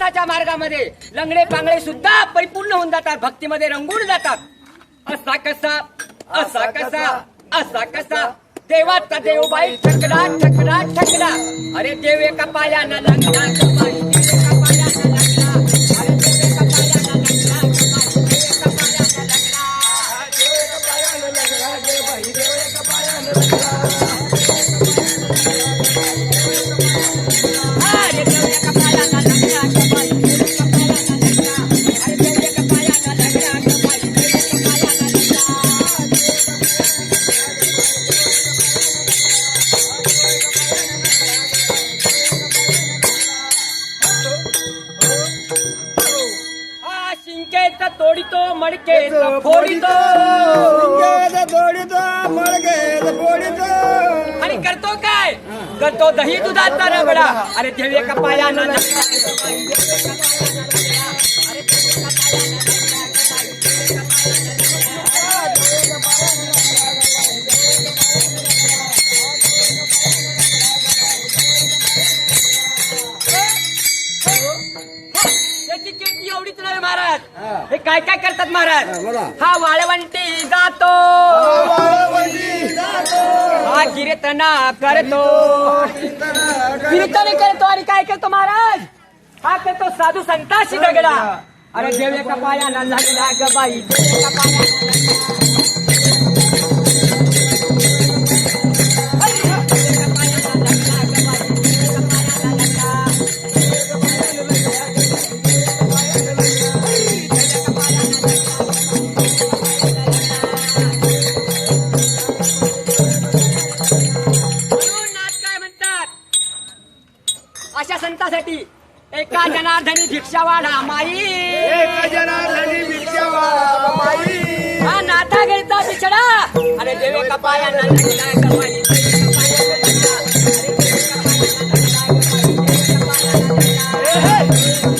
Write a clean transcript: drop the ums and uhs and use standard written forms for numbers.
पुरुषार्थाच्या मार्गामध्ये लंगडे पांगडे सुद्धा परिपूर्ण होऊन जातात, भक्तीमध्ये रंगून जातात. असा कसा असा कसा असा कसा देवाचा देव बाई ठकला ठकला ठकला. अरे देव एका पायानं लग्ना ग बाई, देव एका पायानं लग्ना. अरे देव एका पायानं लग्ना ग बाई, देव एका पायानं लग्ना. देव एका पायानं लग्ना ग बाई, देव एका पायानं लग्ना. अरे देव एका पायानं लग्ना ग बाई, देव एका पायानं लग्ना. अरे देव एका पायानं लग्ना ग बाई, देव एका पायानं लग्ना. शिंकेत तोडितो मडकेत फोडितो, आणि करतो काय, करतो दही दुधाचा रगडा. अरे देव एका पायानं लग्ना ग बाई, देव एका पायानं लग्ना. अरे देव एका पायानं लग्ना ग बाई, देव एका पायानं लग्ना. देव एका पायानं लग्ना ग बाई, देव एका पायानं लग्ना. याची कीर्ती एवढीच नाही महाराज, हे काय काय करतात महाराज. हा वाळवंटी जातो, हा कीर्तना करतो, कीर्तन करतो आणि काय करतो महाराज, हा करतो साधू संतांशी दगडा. अरे देव एका पायानं लागला ग बाई, देव एका पायानं लागला. अशा संतांसाठी एका जनार्दनी भिक्षा वाढा माई, एका जनार्दनी भिक्षा वाढा माई. हा नाथा गेलता बिछडा. अरे देव एका पायानं लागला ग बाई, देव एका पायानं लागला. अरे देव एका पायानं लागला ग बाई, देव एका पायानं लागला.